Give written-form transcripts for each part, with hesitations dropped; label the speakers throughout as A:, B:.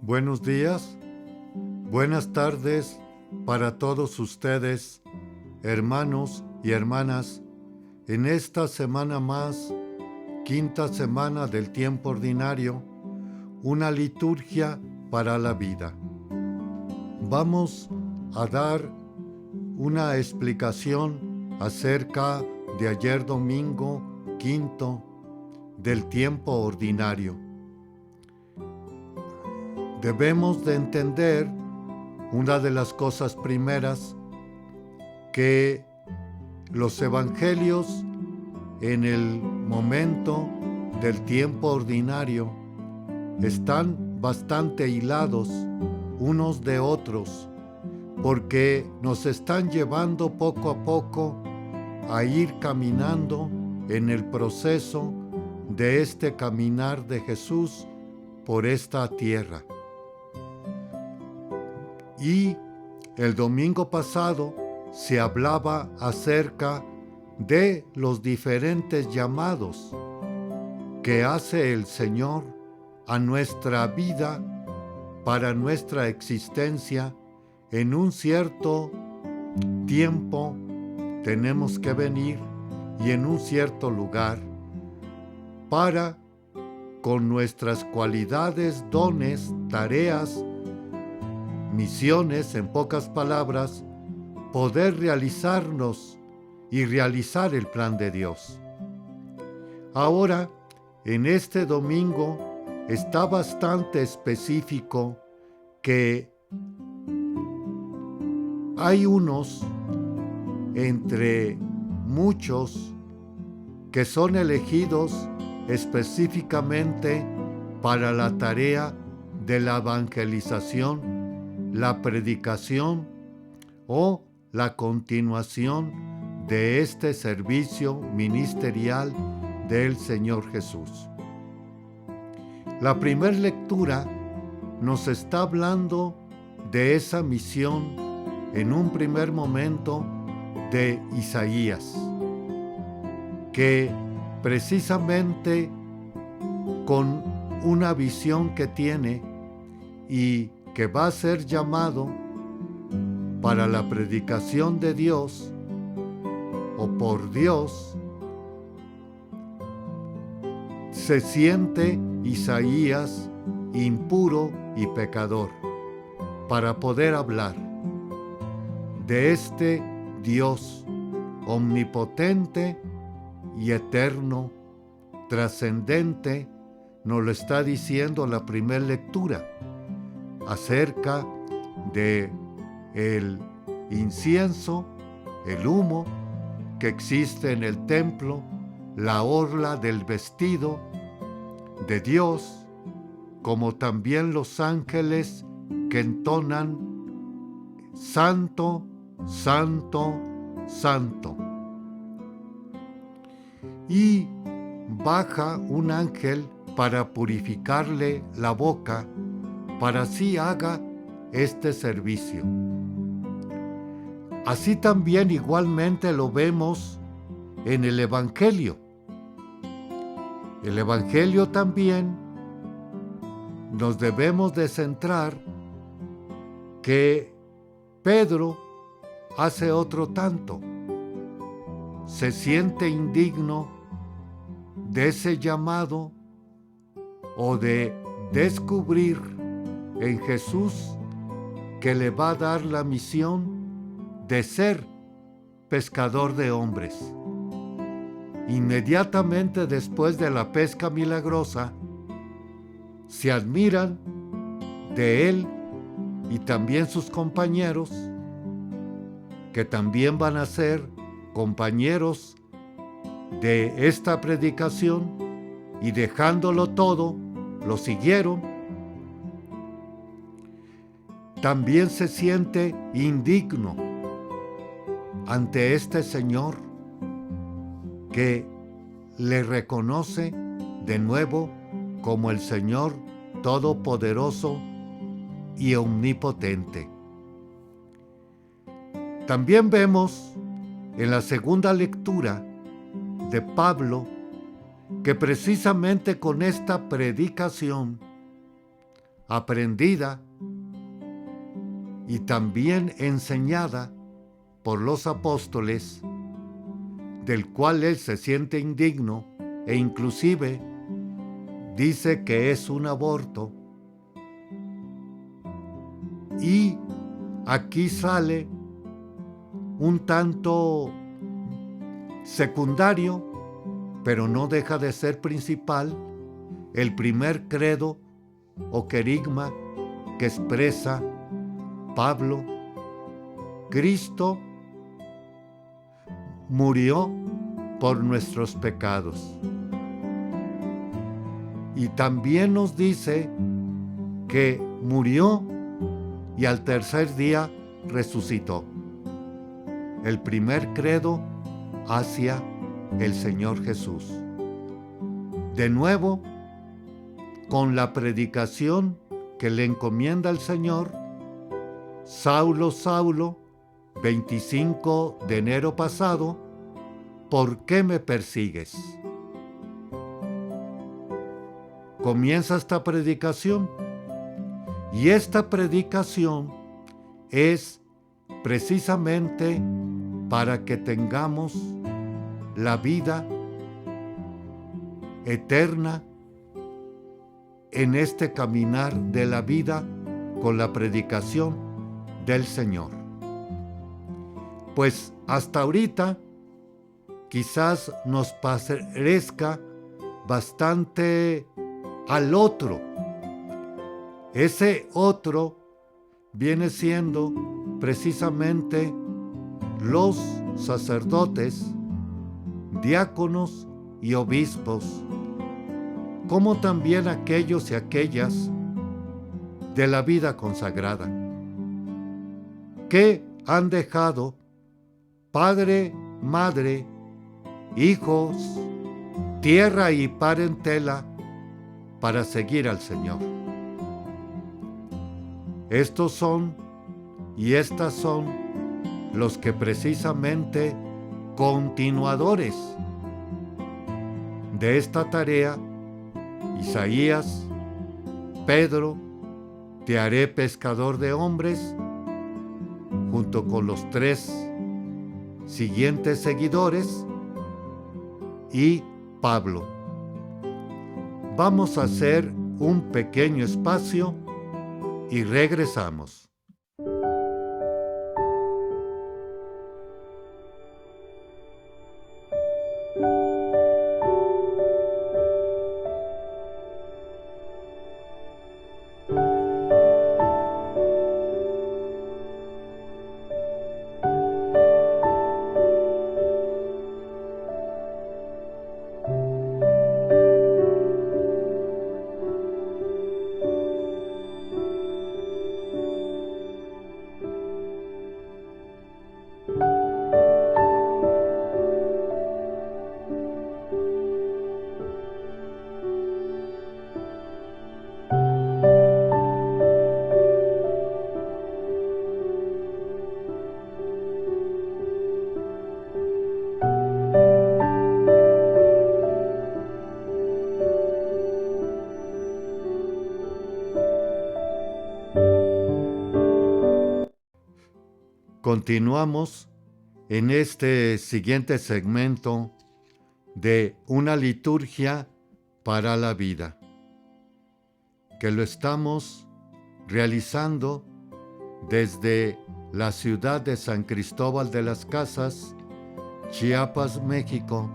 A: Buenos días, buenas tardes para todos ustedes, hermanos y hermanas, en esta semana más, quinta semana del tiempo ordinario, una liturgia para la vida. Vamos a dar una explicación acerca de ayer domingo quinto del tiempo ordinario. Debemos de entender una de las cosas primeras, que los evangelios en el momento del tiempo ordinario están bastante hilados unos de otros, porque nos están llevando poco a poco a ir caminando en el proceso de este caminar de Jesús por esta tierra. Y el domingo pasado se hablaba acerca de los diferentes llamados que hace el Señor a nuestra vida para nuestra existencia. En un cierto tiempo tenemos que venir y en un cierto lugar para, con nuestras cualidades, dones, tareas, misiones, en pocas palabras, poder realizarnos y realizar el plan de Dios. Ahora, en este domingo, está bastante específico que hay unos entre muchos que son elegidos específicamente para la tarea de la evangelización, la predicación o la continuación de este servicio ministerial del Señor Jesús. La primera lectura nos está hablando de esa misión en un primer momento de Isaías, que precisamente con una visión que tiene y que va a ser llamado para la predicación de Dios o por Dios, se siente Isaías impuro y pecador para poder hablar de este Dios omnipotente y eterno, trascendente. Nos lo está diciendo la primera lectura acerca de el incienso, el humo que existe en el templo, la orla del vestido de Dios, como también los ángeles que entonan Santo, Santo, Santo. Y baja un ángel para purificarle la boca, para así haga este servicio. Así también igualmente lo vemos en el Evangelio. El Evangelio también nos debemos de centrar que Pedro hace otro tanto. Se siente indigno de ese llamado o de descubrir en Jesús que le va a dar la misión de ser pescador de hombres. Inmediatamente después de la pesca milagrosa, se admiran de él y también sus compañeros, que también van a ser compañeros de esta predicación, y dejándolo todo, lo siguieron. También se siente indigno ante este Señor que le reconoce de nuevo como el Señor Todopoderoso y Omnipotente. También vemos en la segunda lectura de Pablo que precisamente con esta predicación aprendida y también enseñada por los apóstoles, del cual él se siente indigno e inclusive dice que es un aborto. Y aquí sale un tanto secundario, pero no deja de ser principal, el primer credo o querigma que expresa Pablo: Cristo murió por nuestros pecados. Y también nos dice que murió y al tercer día resucitó. El primer credo hacia el Señor Jesús. De nuevo, con la predicación que le encomienda el Señor: Saulo, Saulo, 25 de enero pasado, ¿por qué me persigues? Comienza esta predicación, y esta predicación es precisamente para que tengamos la vida eterna en este caminar de la vida con la predicación del Señor. Pues hasta ahorita quizás nos parezca bastante al otro. Ese otro viene siendo precisamente los sacerdotes, diáconos y obispos, como también aquellos y aquellas de la vida consagrada, que han dejado padre, madre, hijos, tierra y parentela para seguir al Señor. Estos son y estas son los que precisamente continuadores de esta tarea: Isaías, Pedro, te haré pescador de hombres, junto con los 3 siguientes seguidores, y Pablo. Vamos a hacer un pequeño espacio y regresamos. Continuamos en este siguiente segmento de una liturgia para la vida, que lo estamos realizando desde la ciudad de San Cristóbal de las Casas, Chiapas, México,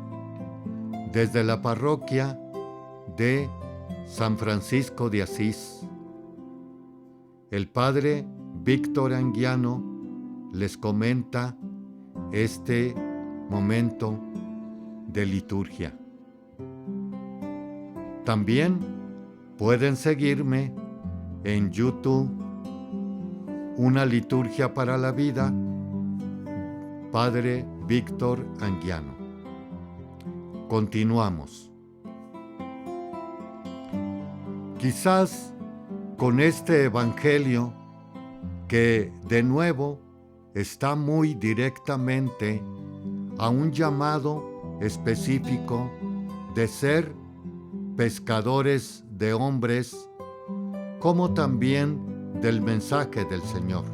A: desde la parroquia de San Francisco de Asís. El padre Víctor Anguiano les comenta este momento de liturgia. También pueden seguirme en YouTube, Una liturgia para la vida, Padre Víctor Anguiano. Continuamos. Quizás con este evangelio que de nuevo está muy directamente a un llamado específico de ser pescadores de hombres, como también del mensaje del Señor.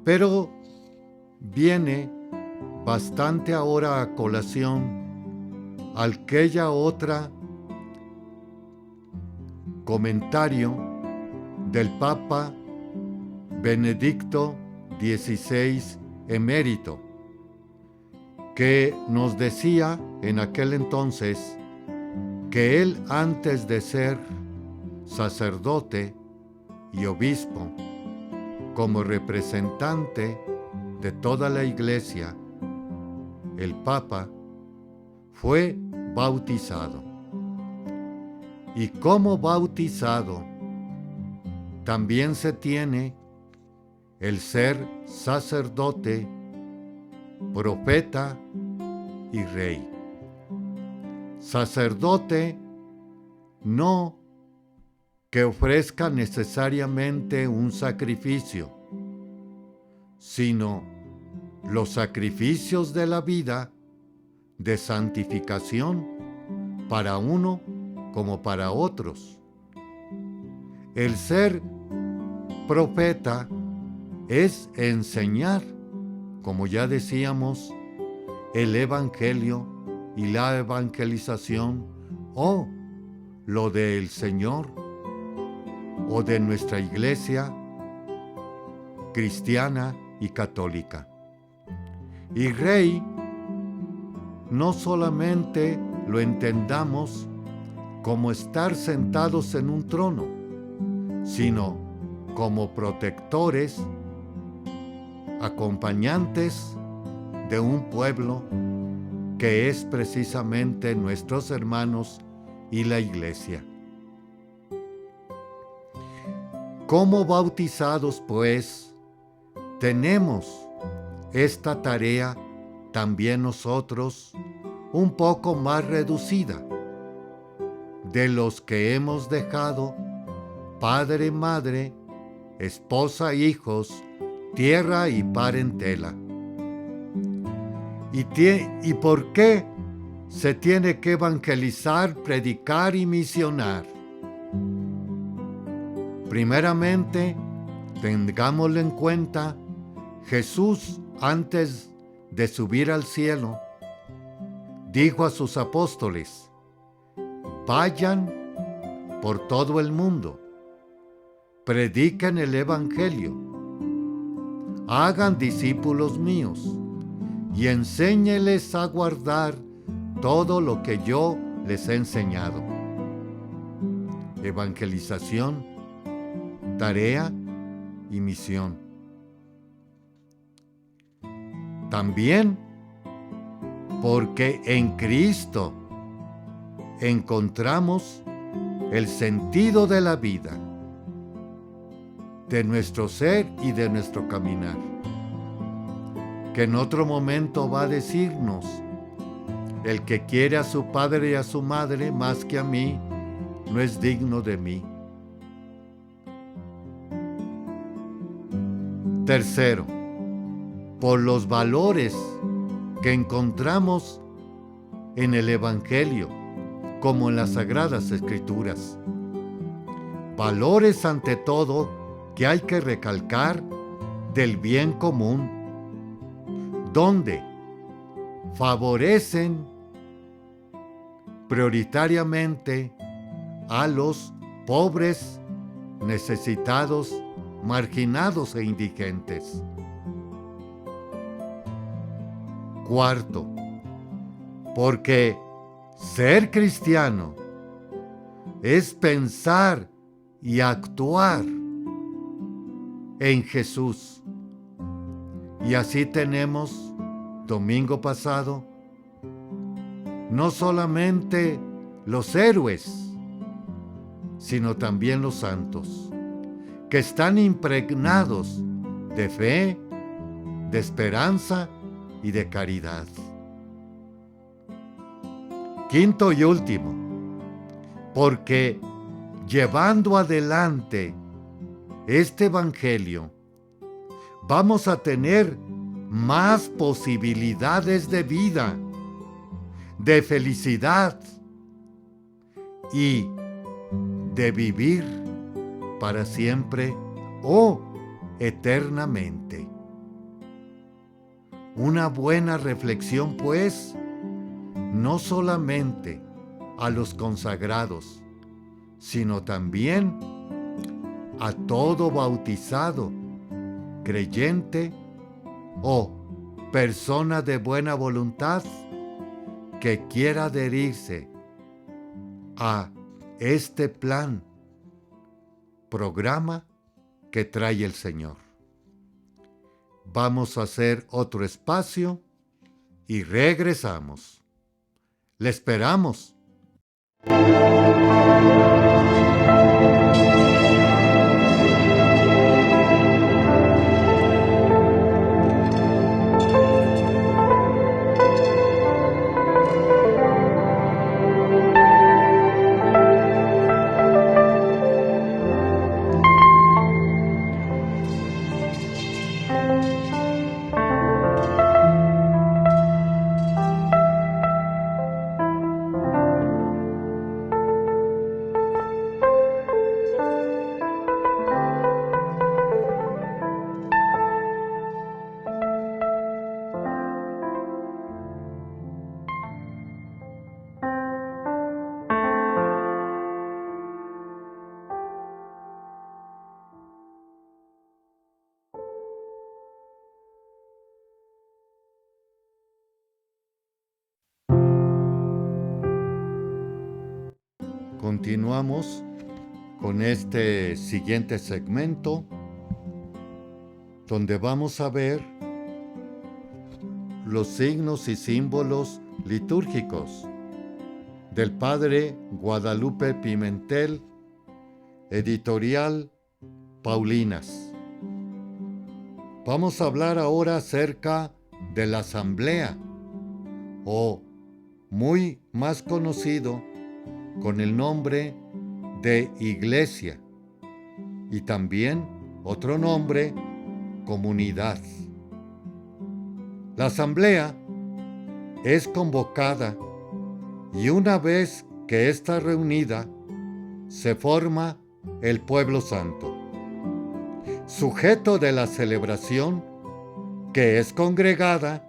A: Pero viene bastante ahora a colación aquella otra comentario del Papa Benedicto XVI emérito, que nos decía en aquel entonces que él, antes de ser sacerdote y obispo, como representante de toda la Iglesia, el Papa, fue bautizado. Y como bautizado, también se tiene el ser sacerdote, profeta y rey. Sacerdote no que ofrezca necesariamente un sacrificio, sino los sacrificios de la vida de santificación para uno como para otros. El ser profeta es enseñar, como ya decíamos, el Evangelio y la evangelización, o lo del Señor, o de nuestra Iglesia cristiana y católica. Y rey, no solamente lo entendamos como estar sentados en un trono, sino como protectores, acompañantes de un pueblo que es precisamente nuestros hermanos y la Iglesia. Como bautizados, pues, tenemos esta tarea también nosotros un poco más reducida de los que hemos dejado padre, madre, esposa, hijos, tierra y parentela. ¿Y por qué se tiene que evangelizar, predicar y misionar? Primeramente, tengámoslo en cuenta, Jesús, antes de subir al cielo, dijo a sus apóstoles: vayan por todo el mundo, prediquen el Evangelio, hagan discípulos míos y enséñeles a guardar todo lo que yo les he enseñado. Evangelización, tarea y misión. También porque en Cristo encontramos el sentido de la vida, de nuestro ser y de nuestro caminar, que en otro momento va a decirnos: el que quiere a su padre y a su madre más que a mí, no es digno de mí. Tercero, por los valores que encontramos en el Evangelio, como en las Sagradas Escrituras. Valores, ante todo, que hay que recalcar del bien común, donde favorecen prioritariamente a los pobres, necesitados, marginados e indigentes. Cuarto, porque ser cristiano es pensar y actuar en Jesús. Y así tenemos, domingo pasado, no solamente los héroes, sino también los santos, que están impregnados de fe, de esperanza y de caridad. Quinto y último, porque llevando adelante este Evangelio, vamos a tener más posibilidades de vida, de felicidad y de vivir para siempre o eternamente. Una buena reflexión, pues, no solamente a los consagrados, sino también a todo bautizado, creyente o persona de buena voluntad que quiera adherirse a este programa que trae el Señor. Vamos a hacer otro espacio y regresamos. Le esperamos. Continuamos con este siguiente segmento donde vamos a ver los signos y símbolos litúrgicos del Padre Guadalupe Pimentel, editorial Paulinas. Vamos a hablar ahora acerca de la asamblea, o muy más conocido con el nombre de iglesia, y también otro nombre, comunidad. La asamblea es convocada y una vez que está reunida, se forma el pueblo santo, sujeto de la celebración, que es congregada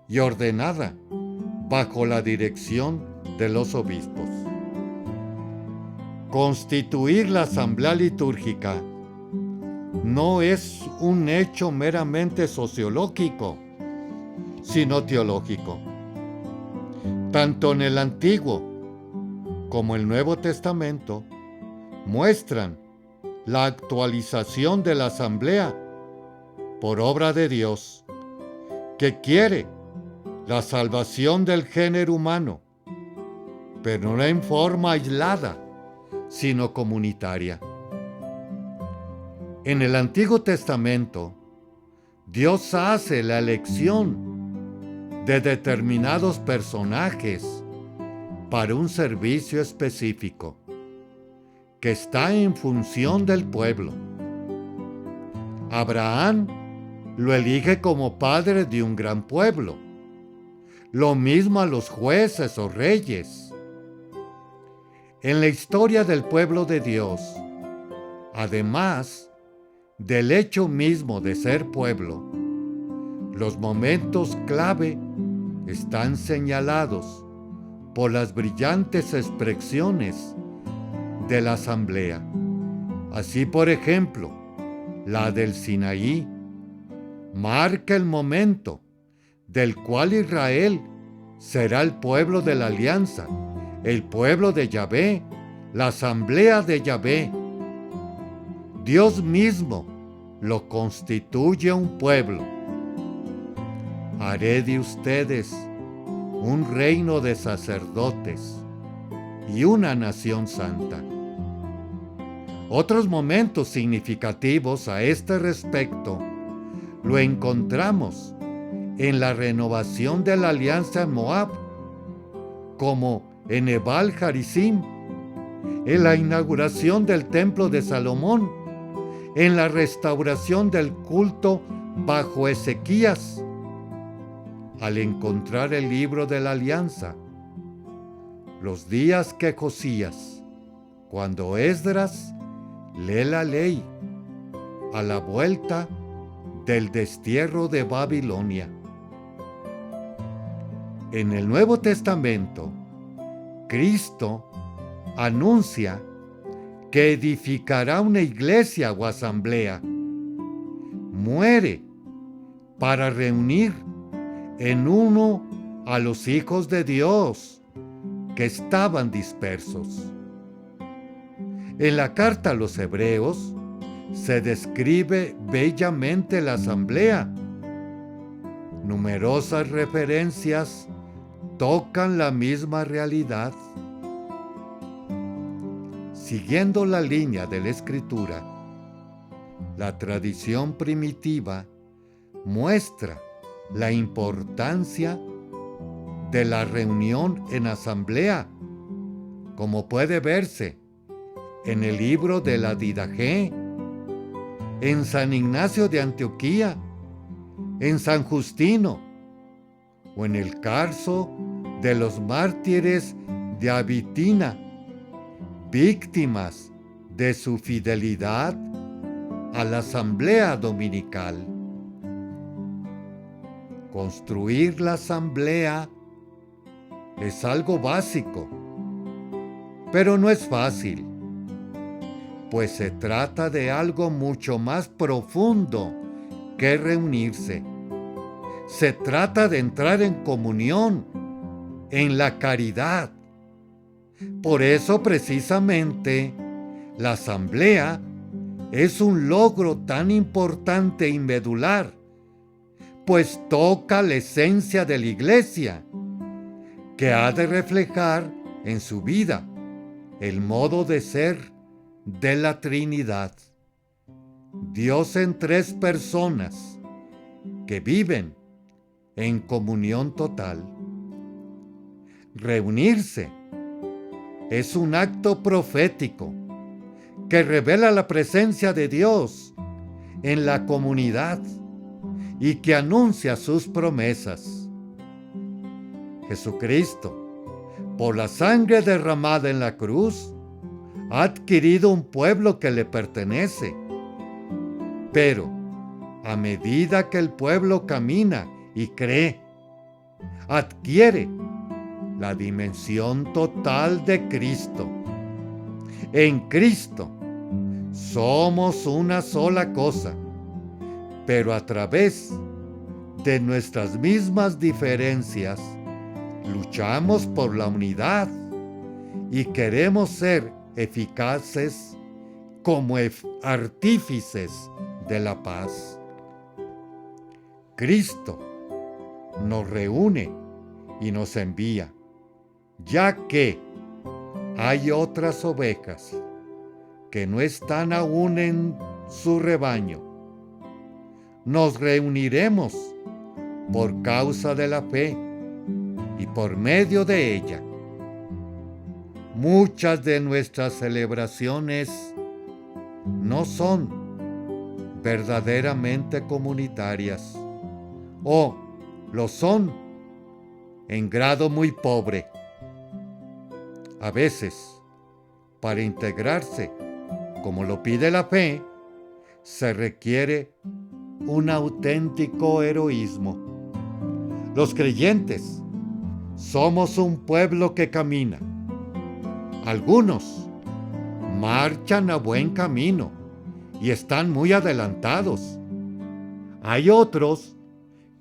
A: y ordenada bajo la dirección de los obispos. Constituir la asamblea litúrgica no es un hecho meramente sociológico, sino teológico. Tanto en el Antiguo como el Nuevo Testamento muestran la actualización de la asamblea por obra de Dios, que quiere la salvación del género humano, pero no en forma aislada, sino comunitaria. En el Antiguo Testamento, Dios hace la elección de determinados personajes para un servicio específico, que está en función del pueblo. Abraham lo elige como padre de un gran pueblo. Lo mismo a los jueces o reyes. En la historia del pueblo de Dios, además del hecho mismo de ser pueblo, los momentos clave están señalados por las brillantes expresiones de la asamblea. Así, por ejemplo, la del Sinaí marca el momento del cual Israel será el pueblo de la alianza, el pueblo de Yahvé, la asamblea de Yahvé. Dios mismo lo constituye un pueblo. Haré de ustedes un reino de sacerdotes y una nación santa. Otros momentos significativos a este respecto lo encontramos en la renovación de la alianza en Moab, como en Ebal Jarisim, en la inauguración del templo de Salomón en la restauración del culto bajo Ezequías, al encontrar el libro de la alianza, los días que Josías, cuando Esdras lee la ley a la vuelta del destierro de Babilonia. En el Nuevo Testamento, Cristo anuncia que edificará una iglesia o asamblea. Muere para reunir en uno a los hijos de Dios que estaban dispersos. En la carta a los Hebreos se describe bellamente la asamblea. Numerosas referencias tocan la misma realidad. Siguiendo la línea de la Escritura, la tradición primitiva muestra la importancia de la reunión en asamblea, como puede verse en el libro de la Didaché, en San Ignacio de Antioquía, en San Justino, o en el caso de los mártires de Abitina, víctimas de su fidelidad a la asamblea dominical. Construir la asamblea es algo básico, pero no es fácil, pues se trata de algo mucho más profundo que reunirse. Se trata de entrar en comunión, en la caridad. Por eso precisamente la asamblea es un logro tan importante y medular, pues toca la esencia de la Iglesia, que ha de reflejar en su vida el modo de ser de la Trinidad. Dios en tres personas que viven en comunión total. Reunirse es un acto profético que revela la presencia de Dios en la comunidad y que anuncia sus promesas. Jesucristo, por la sangre derramada en la cruz, ha adquirido un pueblo que le pertenece. Pero, a medida que el pueblo camina y cree, adquiere la dimensión total de Cristo. En Cristo somos una sola cosa, pero a través de nuestras mismas diferencias luchamos por la unidad y queremos ser eficaces como artífices de la paz. Cristo nos reúne y nos envía, ya que hay otras ovejas que no están aún en su rebaño. Nos reuniremos por causa de la fe y por medio de ella. Muchas de nuestras celebraciones no son verdaderamente comunitarias, o lo son en grado muy pobre. A veces, para integrarse, como lo pide la fe, se requiere un auténtico heroísmo. Los creyentes somos un pueblo que camina. Algunos marchan a buen camino y están muy adelantados. Hay otros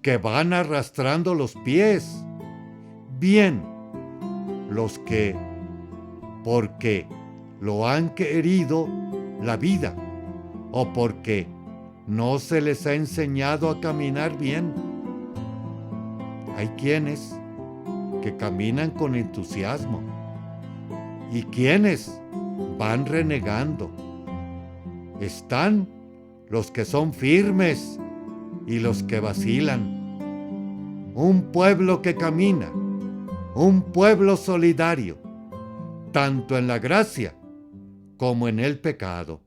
A: que van arrastrando los pies. Bien, los que, porque lo han querido la vida o porque no se les ha enseñado a caminar bien. Hay quienes que caminan con entusiasmo y quienes van renegando. Están los que son firmes y los que vacilan. Un pueblo que camina, un pueblo solidario, tanto en la gracia como en el pecado.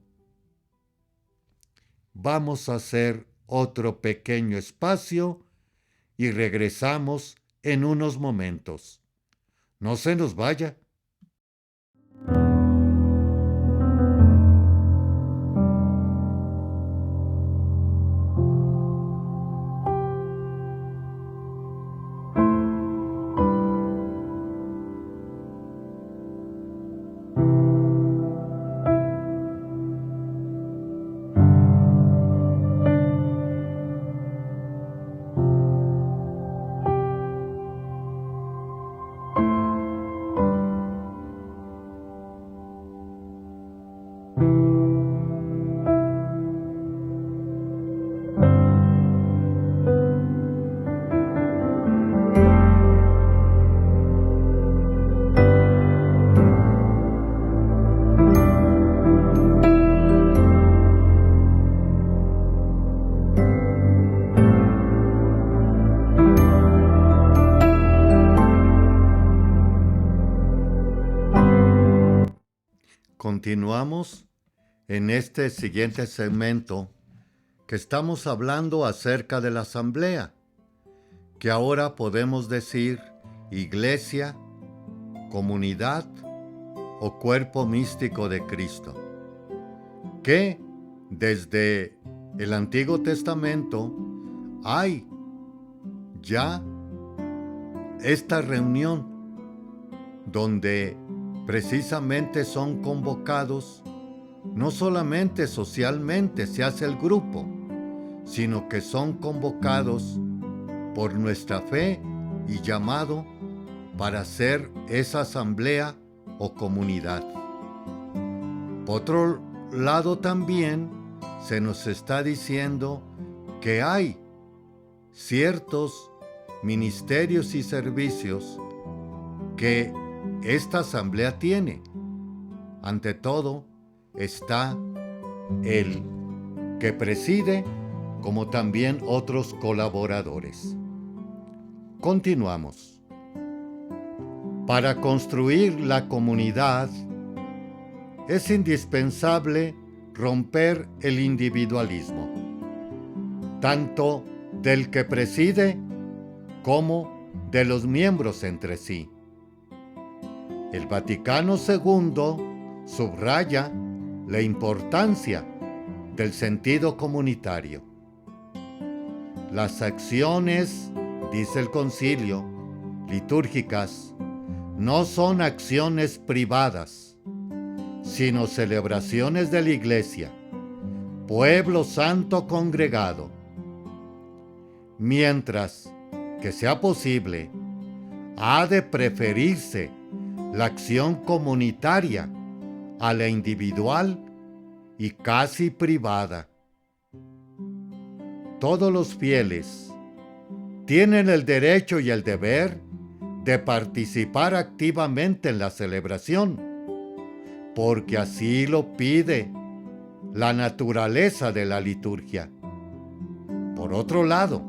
A: vamos a hacer otro pequeño espacio y regresamos en unos momentos. No se nos vaya. Continuamos en este siguiente segmento que estamos hablando acerca de la asamblea, que ahora podemos decir iglesia, comunidad o cuerpo místico de Cristo, que desde el Antiguo Testamento hay ya esta reunión donde precisamente son convocados, no solamente socialmente se hace el grupo, sino que son convocados por nuestra fe y llamado para hacer esa asamblea o comunidad. Por otro lado también se nos está diciendo que hay ciertos ministerios y servicios que esta asamblea tiene. Ante todo está el que preside, como también otros colaboradores. Continuamos. Para construir la comunidad es indispensable romper el individualismo, tanto del que preside como de los miembros entre sí. El Vaticano II subraya la importancia del sentido comunitario. Las acciones, dice el concilio, litúrgicas, no son acciones privadas, sino celebraciones de la Iglesia, pueblo santo congregado. Mientras que sea posible, ha de preferirse la acción comunitaria a la individual y casi privada. Todos los fieles tienen el derecho y el deber de participar activamente en la celebración, porque así lo pide la naturaleza de la liturgia. Por otro lado,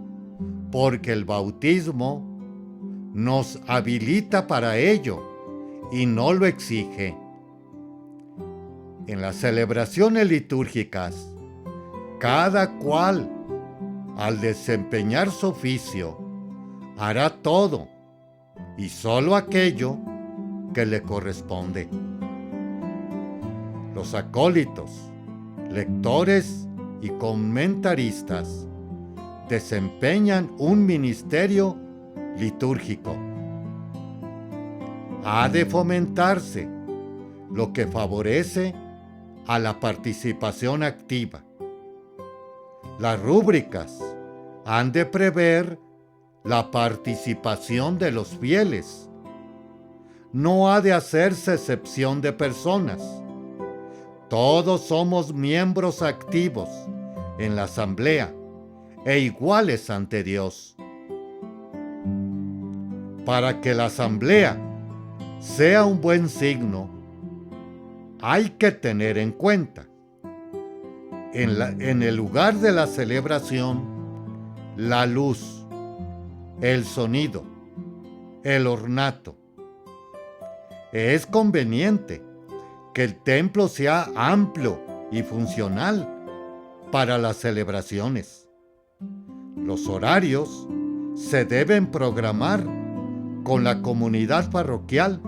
A: porque el bautismo nos habilita para ello y no lo exige. En las celebraciones litúrgicas, cada cual, al desempeñar su oficio, hará todo y solo aquello que le corresponde. Los acólitos, lectores y comentaristas desempeñan un ministerio litúrgico. Ha de fomentarse, lo que favorece a la participación activa. Las rúbricas han de prever la participación de los fieles. No ha de hacerse excepción de personas. Todos somos miembros activos en la asamblea e iguales ante Dios. Para que la asamblea sea un buen signo, hay que tener en cuenta en el lugar de la celebración la luz, el sonido, el ornato. Es conveniente que el templo sea amplio y funcional, para las celebraciones. Los horarios se deben programar con la comunidad parroquial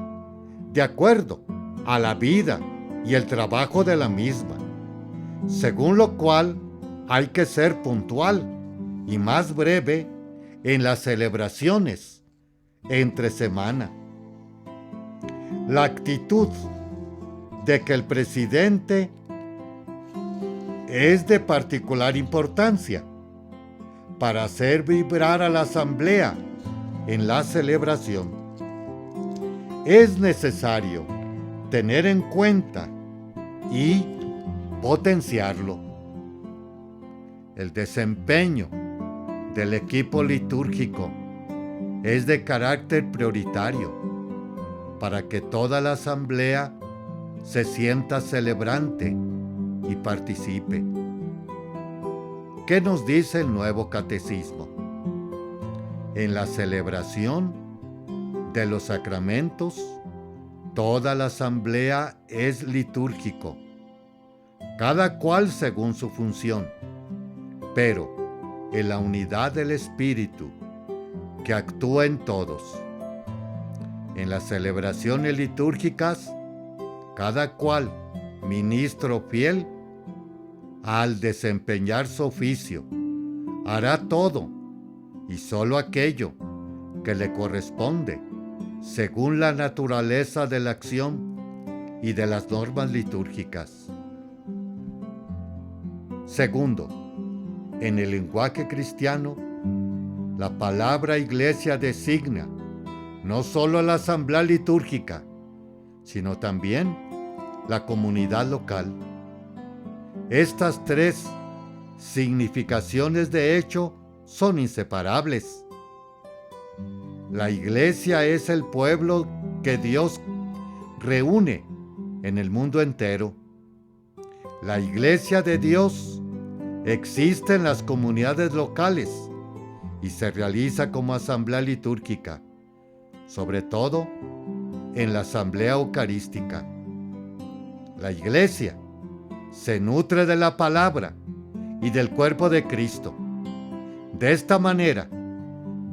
A: de acuerdo a la vida y el trabajo de la misma, según lo cual hay que ser puntual y más breve en las celebraciones entre semana. La actitud de que el presidente es de particular importancia para hacer vibrar a la asamblea en la celebración. Es necesario tener en cuenta y potenciarlo. El desempeño del equipo litúrgico es de carácter prioritario para que toda la asamblea se sienta celebrante y participe. ¿Qué nos dice el nuevo catecismo? En la celebración de los sacramentos, toda la asamblea es litúrgico, cada cual según su función, pero en la unidad del Espíritu que actúa en todos. En las celebraciones litúrgicas, cada cual, ministro fiel, al desempeñar su oficio, hará todo y solo aquello que le corresponde, según la naturaleza de la acción y de las normas litúrgicas. Segundo, en el lenguaje cristiano, la palabra iglesia designa no solo la asamblea litúrgica, sino también la comunidad local. Estas tres significaciones de hecho son inseparables. La iglesia es el pueblo que Dios reúne en el mundo entero. La iglesia de Dios existe en las comunidades locales y se realiza como asamblea litúrgica, sobre todo en la asamblea eucarística. La iglesia se nutre de la palabra y del cuerpo de Cristo. De esta manera,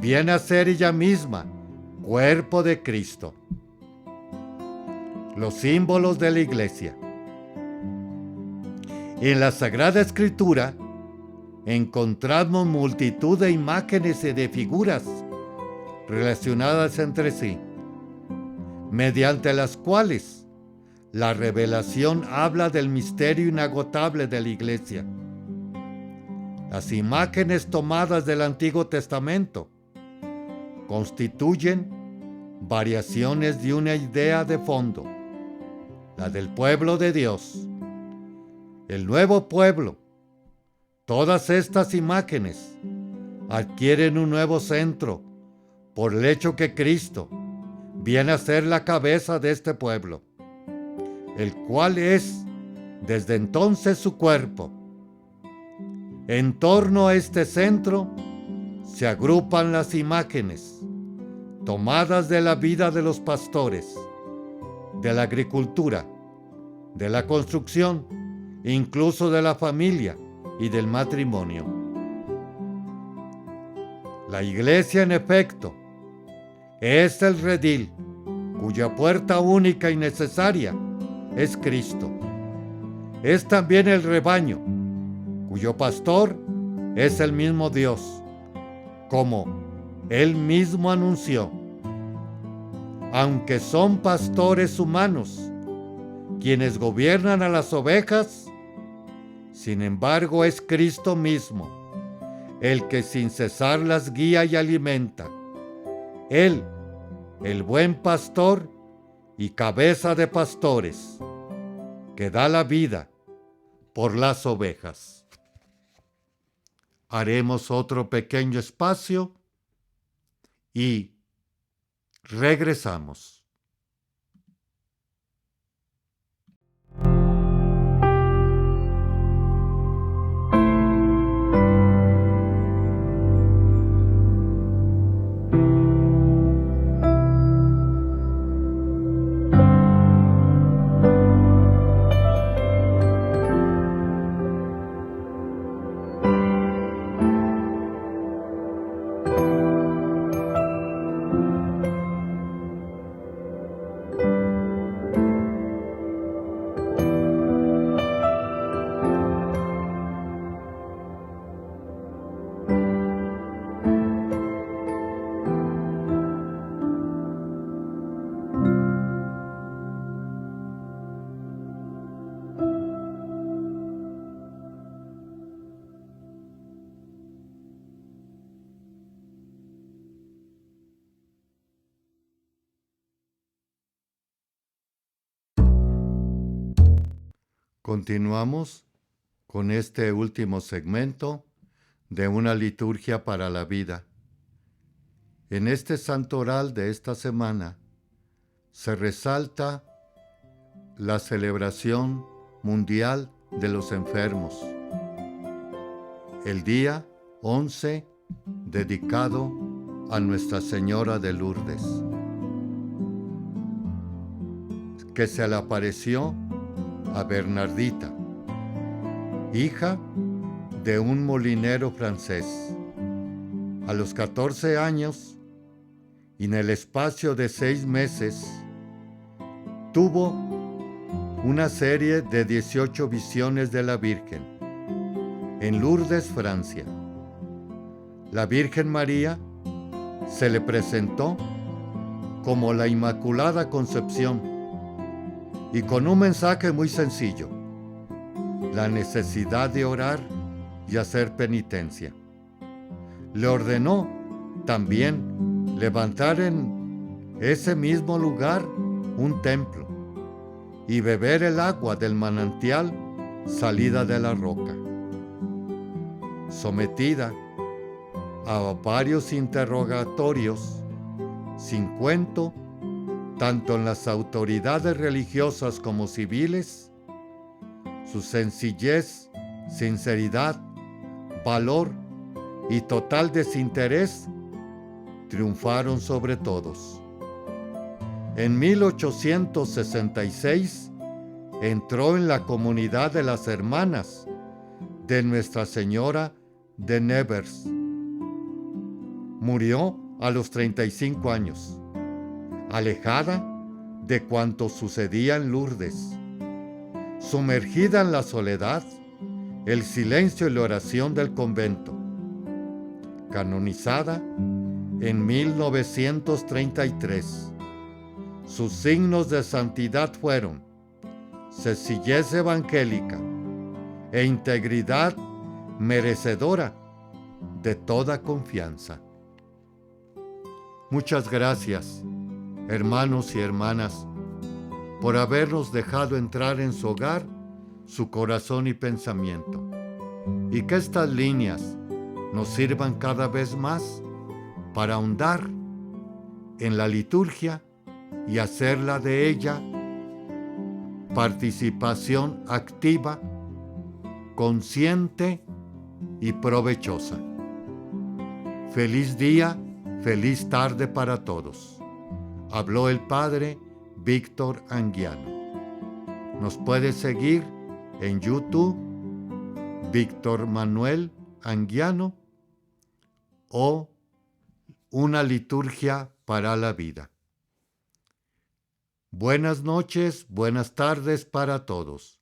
A: viene a ser ella misma cuerpo de Cristo. Los símbolos de la iglesia. En la Sagrada Escritura encontramos multitud de imágenes y de figuras relacionadas entre sí, mediante las cuales la revelación habla del misterio inagotable de la iglesia. Las imágenes tomadas del Antiguo Testamento constituyen variaciones de una idea de fondo, la del pueblo de Dios. El nuevo pueblo. Todas estas imágenes adquieren un nuevo centro por el hecho que Cristo viene a ser la cabeza de este pueblo, el cual es desde entonces su cuerpo. En torno a este centro se agrupan las imágenes tomadas de la vida de los pastores, de la agricultura, de la construcción, incluso de la familia y del matrimonio. La iglesia, en efecto, es el redil, cuya puerta única y necesaria es Cristo. Es también el rebaño, cuyo pastor es el mismo Dios, como Él mismo anunció. Aunque son pastores humanos, quienes gobiernan a las ovejas, sin embargo es Cristo mismo, el que sin cesar las guía y alimenta. Él, el buen pastor y cabeza de pastores, que da la vida por las ovejas. Haremos otro pequeño espacio y regresamos. Continuamos con este último segmento de una liturgia para la vida. En este santo oral de esta semana se resalta la celebración mundial de los enfermos. El día 11 dedicado a Nuestra Señora de Lourdes, que se le apareció a Bernardita, hija de un molinero francés. A los 14 años, y en el espacio de 6 meses, tuvo una serie de 18 visiones de la Virgen en Lourdes, Francia. La Virgen María se le presentó como la Inmaculada Concepción y con un mensaje muy sencillo: la necesidad de orar y hacer penitencia. Le ordenó también levantar en ese mismo lugar un templo y beber el agua del manantial salida de la roca. Sometida a varios interrogatorios, sin cuento, tanto en las autoridades religiosas como civiles, su sencillez, sinceridad, valor y total desinterés triunfaron sobre todos. En 1866 entró en la comunidad de las hermanas de Nuestra Señora de Nevers. Murió a los 35 años, alejada de cuanto sucedía en Lourdes, sumergida en la soledad, el silencio y la oración del convento. Canonizada en 1933. Sus signos de santidad fueron sencillez evangélica e integridad merecedora de toda confianza. Muchas gracias, hermanos y hermanas, por habernos dejado entrar en su hogar, su corazón y pensamiento, y que estas líneas nos sirvan cada vez más para ahondar en la liturgia y hacerla de ella participación activa, consciente y provechosa. Feliz día, feliz tarde para todos. Habló el Padre Víctor Anguiano. Nos puede seguir en YouTube, Víctor Manuel Anguiano, o Una liturgia para la vida. Buenas noches, buenas tardes para todos.